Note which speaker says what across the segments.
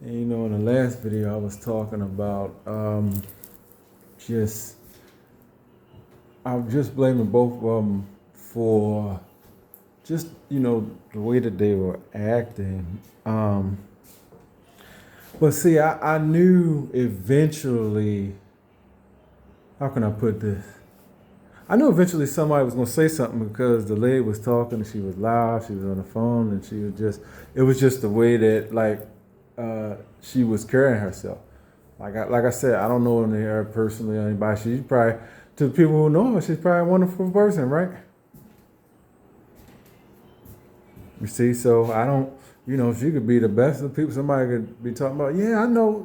Speaker 1: And in the last video, I was talking about just, I'm just blaming both of them for just, the way that they were acting. But see, I knew eventually, how can I put this? I knew eventually somebody was going to say something because the lady was talking and she was loud, she was on the phone, and it was just the way that, she was carrying herself. Like I said, I don't know her personally or anybody. She's probably, to the people who know her, she's probably a wonderful person, right? You see, so I don't, she could be the best of people. Somebody could be talking about, yeah, I know,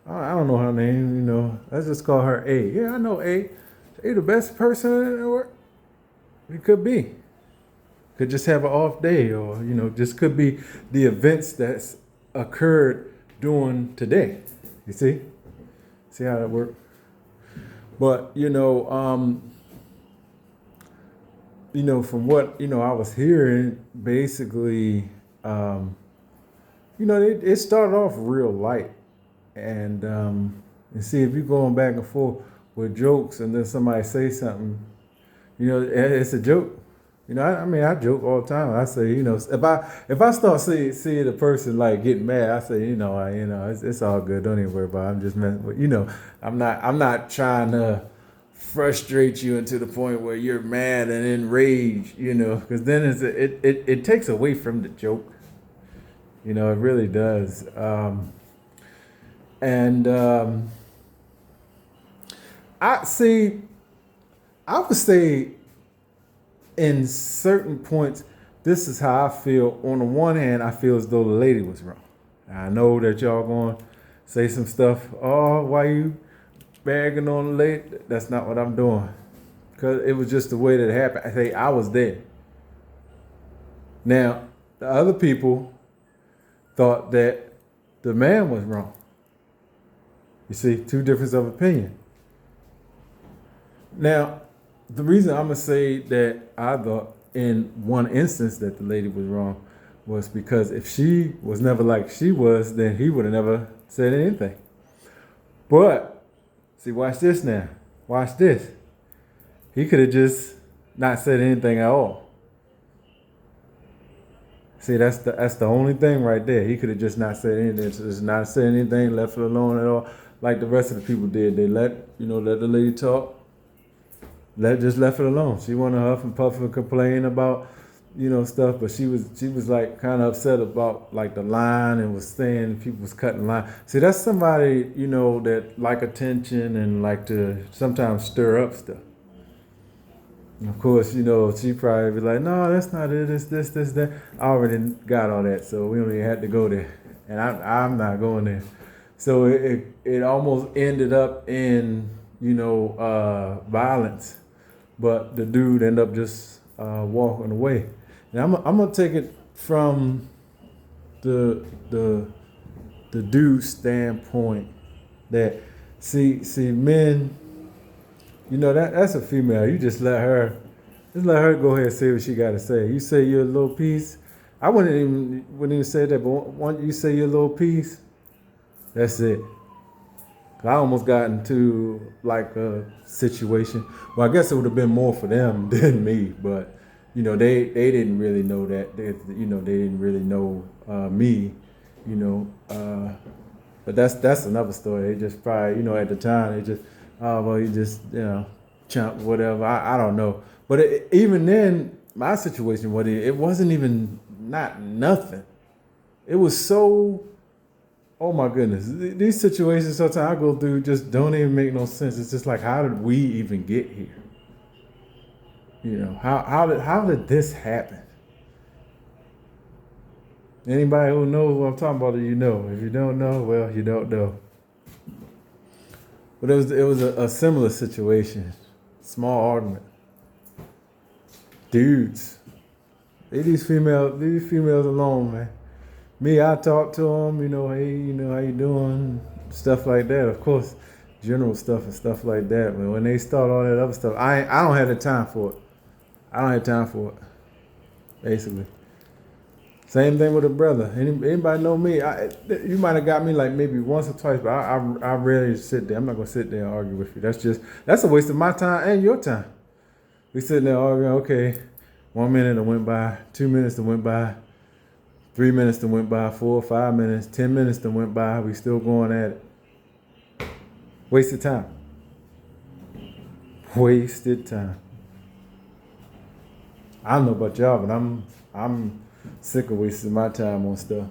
Speaker 1: I don't know her name, let's just call her A. Yeah, I know A. A the best person in the world. It could be. Could just have an off day, or just could be the events that's occurred during today. You see how that works. But from what I was hearing, basically, it started off real light, and see if you're going back and forth with jokes, and then somebody say something, it's a joke. I joke all the time. I say, if I start seeing a person like getting mad, I say, it's all good. Don't even worry about it. I'm just messing with, I'm not trying to frustrate you into the point where you're mad and enraged, because then it takes away from the joke. It really does. And I see. I would say, in certain points, this is how I feel. On the one hand, I feel as though the lady was wrong. I know that y'all going to say some stuff. Oh, why you bagging on the lady? That's not what I'm doing. Because it was just the way that it happened. I say I was there. Now, the other people thought that the man was wrong. You see, two differences of opinion. Now, the reason I'm going to say that I thought in one instance that the lady was wrong was because if she was never like she was, then he would have never said anything. But, see, watch this now. Watch this. He could have just not said anything at all. See, that's the only thing right there. He could have just not said anything, just not said anything, left it alone at all, like the rest of the people did. They let the lady talk. Just left it alone. She wanted to huff and puff and complain about, stuff, but she was like kind of upset about like the line and was saying people was cutting line. See, that's somebody, that like attention and like to sometimes stir up stuff. And of course, she probably be like, no, that's not it. It's this, that. I already got all that, so we don't even have to go there. And I'm not going there. So it almost ended up in, violence. But the dude ended up just walking away. Now I'm gonna take it from the dude's standpoint that see men, that's a female. You just let her go ahead and say what she got to say. You say your little piece. I wouldn't even say that, but once you say your little piece, that's it. I almost got into like a situation. Well, I guess it would have been more for them than me, but they didn't really know that. They didn't really know me. But that's another story. They just probably at the time they just you just chump whatever. I don't know. But even then, my situation it wasn't even not nothing. It was so. Oh my goodness. These situations sometimes I go through just don't even make no sense. It's just like, how did we even get here? How did this happen? Anybody who knows what I'm talking about, If you don't know, well, you don't know. But it was a similar situation. Small argument. Dudes. Leave these females alone, man. Me, I talk to them, hey, how you doing? Stuff like that. Of course, general stuff and stuff like that. But when they start all that other stuff, I don't have the time for it. I don't have time for it, basically. Same thing with a brother. Anybody know me? You might have got me like maybe once or twice, but I rarely sit there. I'm not gonna sit there and argue with you. That's a waste of my time and your time. We sitting there arguing. Okay, 1 minute that went by, 2 minutes that went by, 3 minutes that went by, 4 or 5 minutes, 10 minutes that went by. We still going at it. Wasted time. Wasted time. I don't know about y'all, but I'm sick of wasting my time on stuff.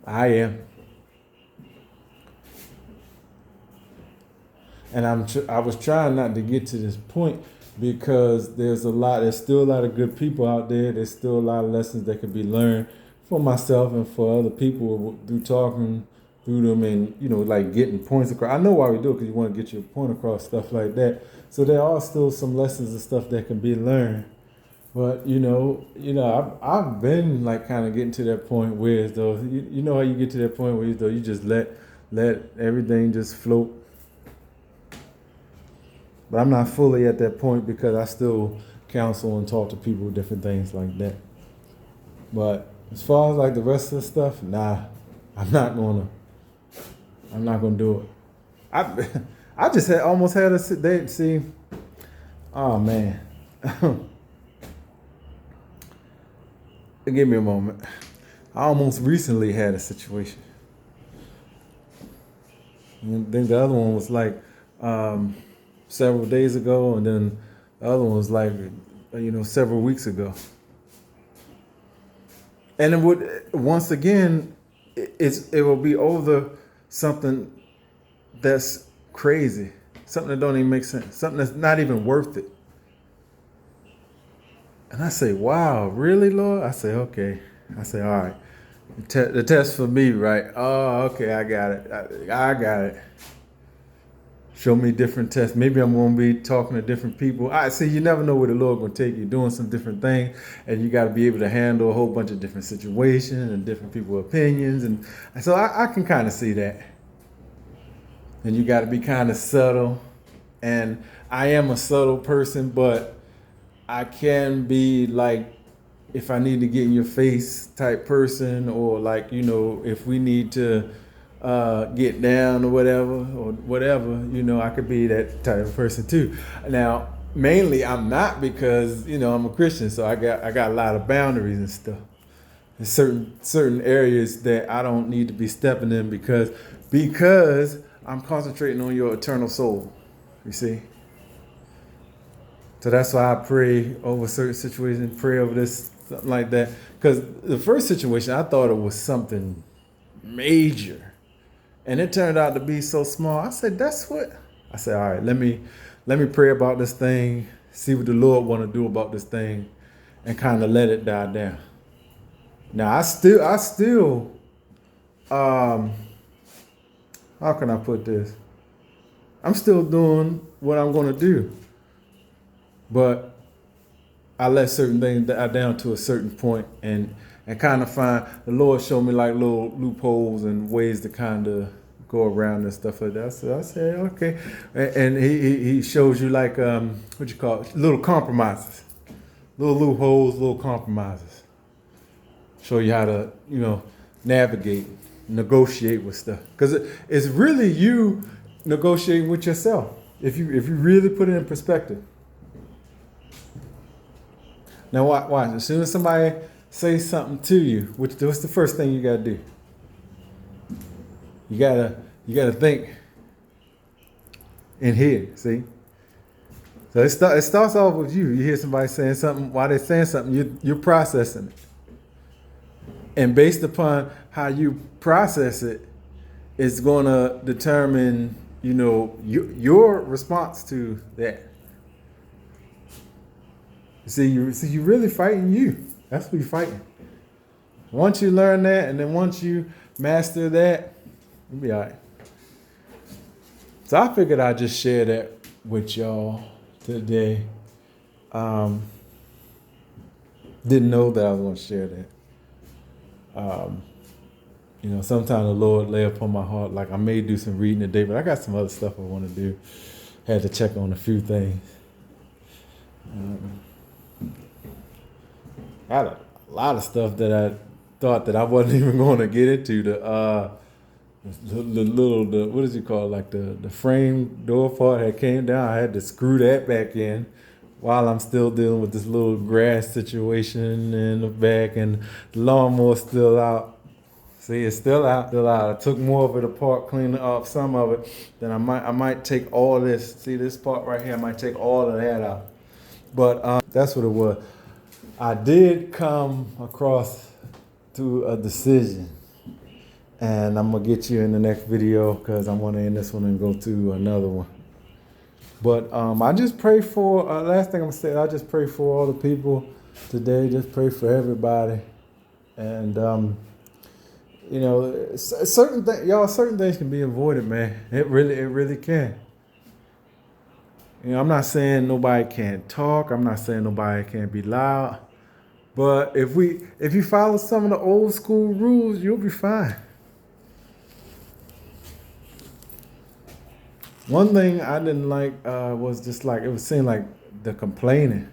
Speaker 1: I am. And I was trying not to get to this point because there's still a lot of good people out there. There's still a lot of lessons that can be learned for myself and for other people through talking through them and, like getting points across. I know why we do it, because you want to get your point across, stuff like that. So there are still some lessons and stuff that can be learned. But, I've been like kind of getting to that point where as though, you know how you get to that point where as though you just let everything just float. But I'm not fully at that point because I still counsel and talk to people, different things like that. But as far as like the rest of the stuff, nah, I'm not gonna do it. I just almost had a sit. See, oh man, give me a moment. I almost recently had a situation. And then the other one was like several days ago, and then the other one was like several weeks ago. And it would once again, it will be over something that's crazy, something that don't even make sense, something that's not even worth it. And I say, wow, really, Lord? I say, okay. I say, all right. The test for me, right? Oh, okay, I got it. I got it. Show me different tests. Maybe I'm going to be talking to different people. I see, you never know where the Lord going to take you, doing some different things, and you got to be able to handle a whole bunch of different situations and different people's opinions. And so I can kind of see that. And you got to be kind of subtle. And I am a subtle person, but I can be like, if I need to get in your face type person, or like, if we need to get down or whatever, I could be that type of person too. Now, mainly I'm not, because, I'm a Christian, so I got a lot of boundaries and stuff. There's certain areas that I don't need to be stepping in because I'm concentrating on your eternal soul, you see? So that's why I pray over certain situations, pray over this, something like that. Because the first situation, I thought it was something major. And it turned out to be so small. I said, all right, let me pray about this thing, see what the Lord want to do about this thing, and kind of let it die down. Now, I still, how can I put this? I'm still doing what I'm going to do. But I let certain things die down to a certain point and kind of find, the Lord showed me like little loopholes and ways to kind of go around and stuff like that. So I said, okay. And he shows you like, what you call it, little compromises, little loopholes, little compromises. Show you how to, navigate, negotiate with stuff. Because it's really you negotiating with yourself. If you really put it in perspective. Now watch. As soon as somebody says something to you, what's the first thing you gotta do? You gotta think in here. See. So it starts off with you. You hear somebody saying something. While they're saying something, you're processing it, and based upon how you process it, it's gonna determine your response to that. See, you're really fighting you. That's what you're fighting. Once you learn that, and then once you master that, you'll be all right. So I figured I'd just share that with y'all today. Didn't know that I was going to share that. Sometimes the Lord lay upon my heart, like I may do some reading today, but I got some other stuff I want to do. Had to check on a few things. I a lot of stuff that I thought that I wasn't even going to get into. The little, what is it called? Like the frame door part had came down. I had to screw that back in while I'm still dealing with this little grass situation in the back, and the lawnmower's still out. See, it's still out, still out. I took more of it apart, cleaned up some of it. Then I might take all this. See this part right here? I might take all of that out. But that's what it was. I did come across to a decision, and I'm gonna get you in the next video because I'm gonna end this one and go to another one. But I just pray for. Last thing I'm gonna say, I just pray for all the people today. Just pray for everybody, and you know, certain things can be avoided, man. It really can. You know, I'm not saying nobody can't talk. I'm not saying nobody can't be loud. But if you follow some of the old school rules, you'll be fine. One thing I didn't like was just like it seemed like the complaining.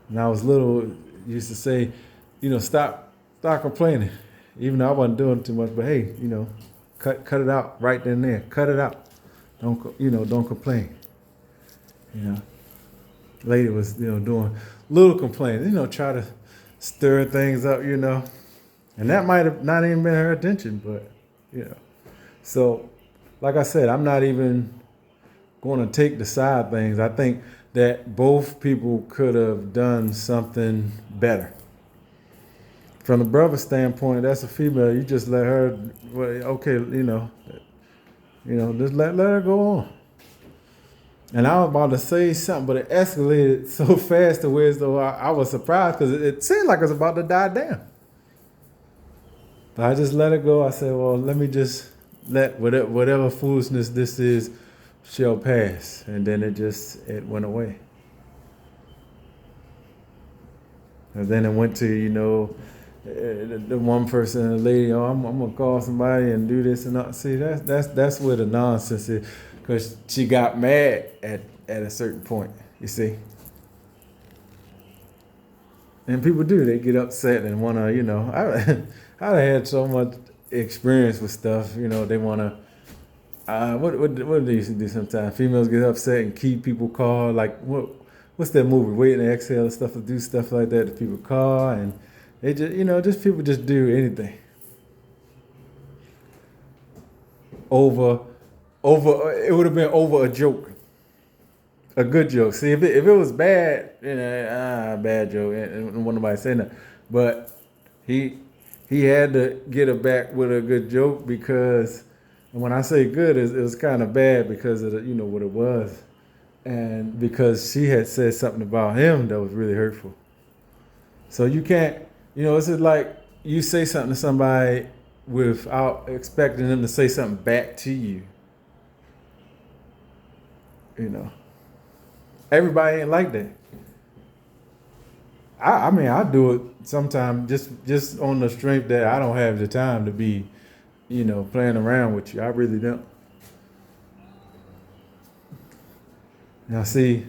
Speaker 1: And I was little, used to say, you know, stop complaining. Even though I wasn't doing too much, but hey, you know, cut it out right then and there. Cut it out. Don't complain. You know, lady was, you know, doing little complaining. You know, try to stir things up. You know, and that might have not even been her intention, but you know. So, like I said, I'm not even going to take the side things. I think that both people could have done something better. From the brother standpoint, that's a female. You just let her, well, okay, you know, just let her go on. And I was about to say something, but it escalated so fast to where as though I was surprised because it seemed like it was about to die down. But I just let it go. I said, well, let me just let whatever foolishness this is shall pass. And then it went away. And then it went to, you know, the one person, the lady, oh, I'm gonna call somebody and do this and that. See, that's where the nonsense is, because she got mad at a certain point. You see, and people do, they get upset and wanna, you know, I had so much experience with stuff. You know, they wanna. What do they used to do sometimes? Females get upset and keep people call, like what's that movie? Waiting to Exhale and stuff, to do stuff like that to people call, and they just, you know, just people just do anything. Over, it would have been over a joke. A good joke. See, if it was bad, you know, bad joke, and nobody saying that. But he had to get her back with a good joke, because, and when I say good, it was kind of bad because of the, you know, what it was, and because she had said something about him that was really hurtful. So you can't. You know, it's just like you say something to somebody without expecting them to say something back to you. You know, everybody ain't like that. I mean, I do it sometimes just on the strength that I don't have the time to be, you know, playing around with you. I really don't. Now, see,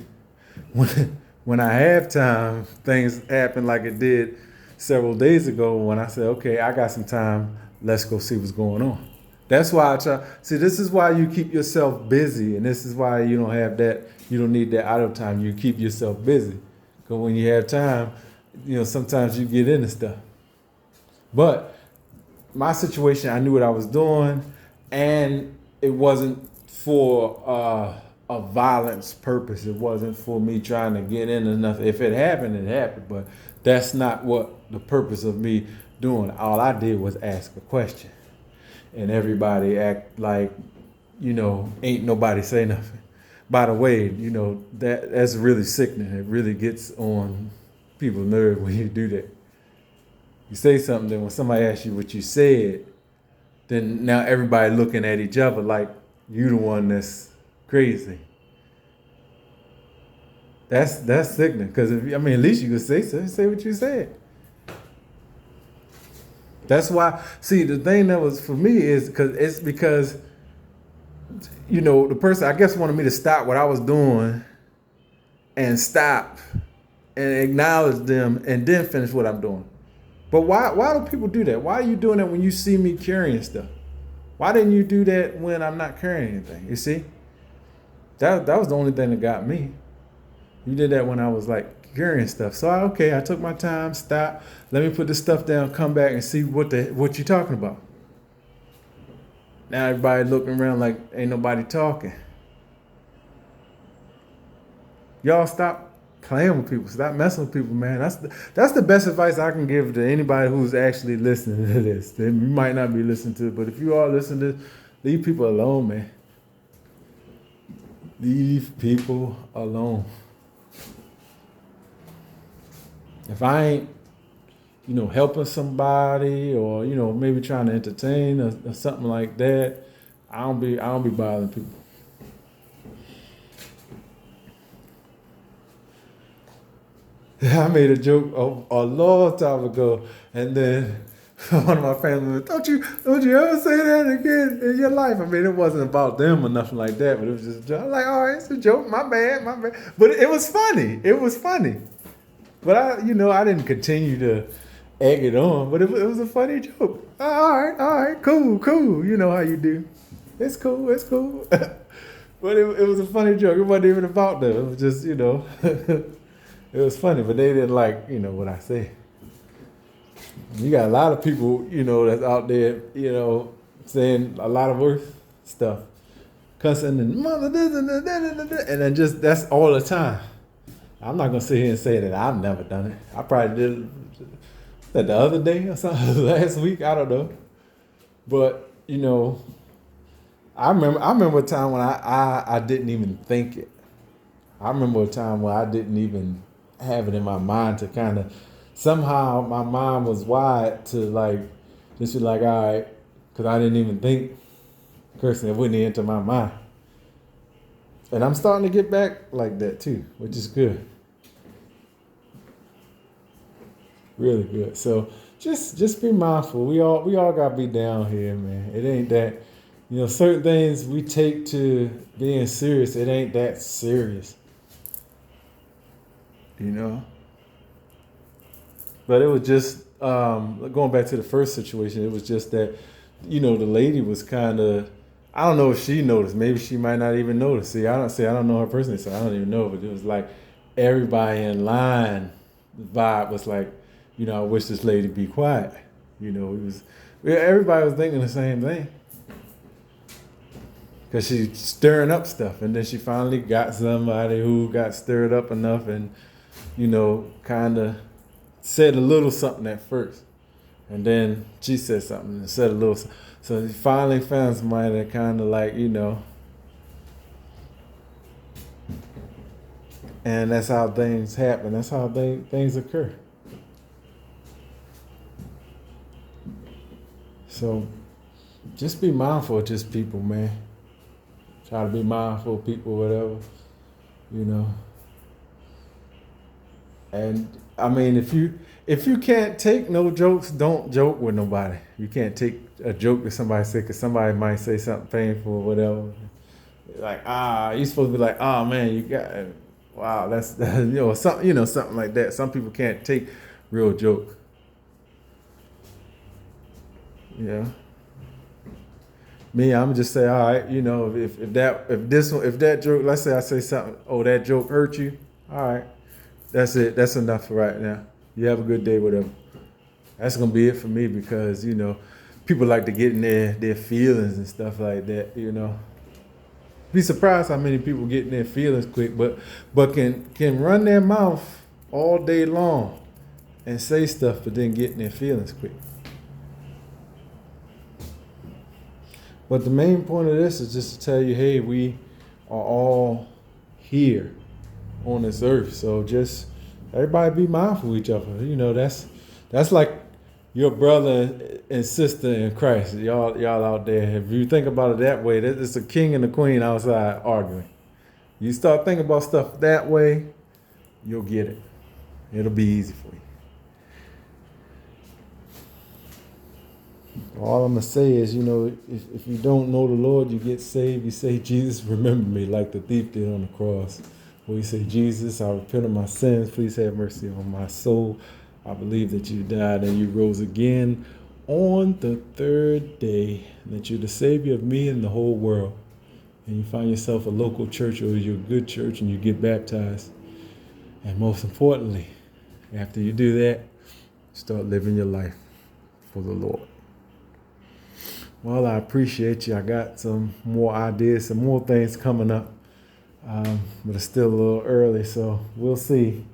Speaker 1: when I have time, things happen like it did several days ago when I said, okay, I got some time, let's go see what's going on. That's why I try. See, this is why you keep yourself busy, and this is why you don't have that, you don't need that idle time. You keep yourself busy. Because when you have time, you know, sometimes you get into stuff. But my situation, I knew what I was doing, and it wasn't for a violence purpose. It wasn't for me trying to get in enough. If it happened, it happened. But that's not what the purpose of me doing. All I did was ask a question. And everybody act like, you know, ain't nobody say nothing. By the way, you know, that's really sickening. It really gets on people's nerves when you do that. You say something, then when somebody asks you what you said, then now everybody looking at each other like you the one that's crazy. That's sickening. Because I mean, at least you could say what you said. That's why. See, the thing that was for me is because the person, I guess, wanted me to stop what I was doing and stop and acknowledge them and then finish what I'm doing. But why do people do that? Why are you doing that when you see me carrying stuff? Why didn't you do that when I'm not carrying anything? You see? That was the only thing that got me. You did that when I was like carrying stuff. So I took my time, stop, let me put this stuff down, come back and see what you're talking about. Now everybody looking around like ain't nobody talking. Y'all stop playing with people. Stop messing with people, man. That's the best advice I can give to anybody who's actually listening to this. They might not be listening to it, but if you are listening to this, leave people alone, man. Leave people alone. If I ain't, helping somebody or, maybe trying to entertain or something like that, I don't be bothering people. I made a joke a long time ago, and then one of my family members, don't you ever say that again in your life? I mean, it wasn't about them or nothing like that, but it was just a joke. I'm like, all right, it's a joke, my bad. But it was funny. But I didn't continue to egg it on, but it was a funny joke. All right, cool. You know how you do. It's cool. But it was a funny joke. It wasn't even about them. It was just, it was funny, but they didn't like, what I say. You got a lot of people, that's out there, saying a lot of worse stuff. Cussing and mother this and that, and then just, that's all the time. I'm not going to sit here and say that I've never done it. I probably did it the other day or something, last week, I don't know. But, I remember a time when I didn't even think it. I remember a time where I didn't even have it in my mind to kind of, somehow my mind was wired to like, just be like, all right, because I didn't even think cursing, it wouldn't enter my mind. And I'm starting to get back like that too, which is good. Really good. So just be mindful. We all gotta be down here, man. It ain't that, certain things we take to being serious, it ain't that serious. But it was just going back to the first situation, it was just that, the lady was kind of, I don't know if she noticed. Maybe she might not even notice. I don't know her personally, so I don't even know. But it was like everybody in line, the vibe was like, I wish this lady be quiet. Everybody was thinking the same thing. Because she's stirring up stuff. And then she finally got somebody who got stirred up enough and, kind of said a little something at first. And then she said something and said a little something. So he finally found somebody that kind of like, and that's how things happen. That's how things occur. So just be mindful of just people, man. Try to be mindful of people, whatever, And I mean, if you can't take no jokes, don't joke with nobody. You can't take a joke that somebody said because somebody might say something painful or whatever. Like, you're supposed to be like, man, you got, wow, that's something like that. Some people can't take real joke. Me, I'm just say, all right, if that joke, let's say I say something, that joke hurt you, all right, that's it, that's enough for right now. You have a good day, whatever. That's gonna be it for me because people like to get in their feelings and stuff like that. Be surprised how many people get in their feelings quick, but can run their mouth all day long and say stuff, but then get in their feelings quick. But the main point of this is just to tell you, hey, we are all here on this earth. So just everybody be mindful of each other. That's like your brother and sister in Christ. Y'all out there. If you think about it that way, it's a king and a queen outside arguing. You start thinking about stuff that way, you'll get it. It'll be easy for you. All I'm going to say is, if you don't know the Lord, you get saved. You say, Jesus, remember me, like the thief did on the cross. Where you say, Jesus, I repent of my sins. Please have mercy on my soul. I believe that you died and you rose again on the third day, that you're the Savior of me and the whole world. And you find yourself a local church or you're a good church and you get baptized. And most importantly, after you do that, start living your life for the Lord. Well, I appreciate you. I got some more ideas, some more things coming up. But it's still a little early, so we'll see.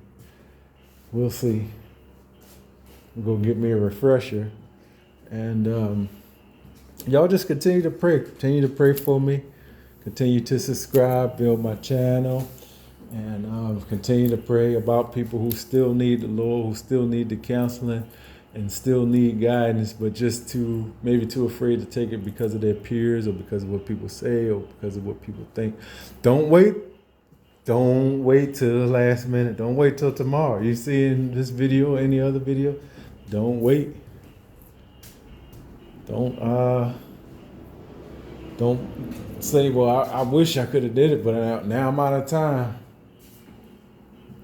Speaker 1: We'll see. I'm going to get me a refresher. And y'all just continue to pray. Continue to pray for me. Continue to subscribe, build my channel. And continue to pray about people who still need the Lord, who still need the counseling, and still need guidance, but just maybe too afraid to take it because of their peers or because of what people say or because of what people think. Don't wait. Don't wait till the last minute. Don't wait till tomorrow. You see in this video or any other video, don't wait. Don't say, well, I wish I could have did it, but now I'm out of time.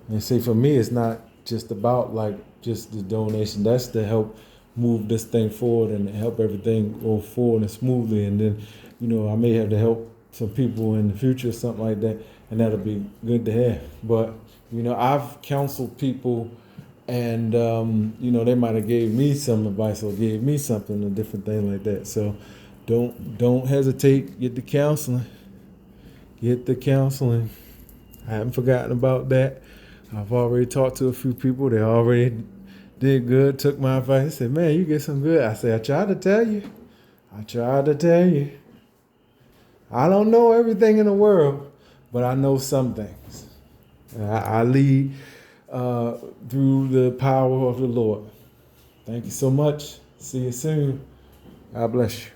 Speaker 1: And see, for me, it's not just about just the donation. That's to help move this thing forward and help everything go forward and smoothly. And then, I may have to help some people in the future or something like that, and that'll be good to have. But, I've counseled people and, they might have gave me some advice or gave me something, a different thing like that. So don't hesitate. Get the counseling. Get the counseling. I haven't forgotten about that. I've already talked to a few people. They already did good, took my advice, said, man, you get some good. I said, I tried to tell you. I don't know everything in the world, but I know some things. I lead through the power of the Lord. Thank you so much. See you soon. God bless you.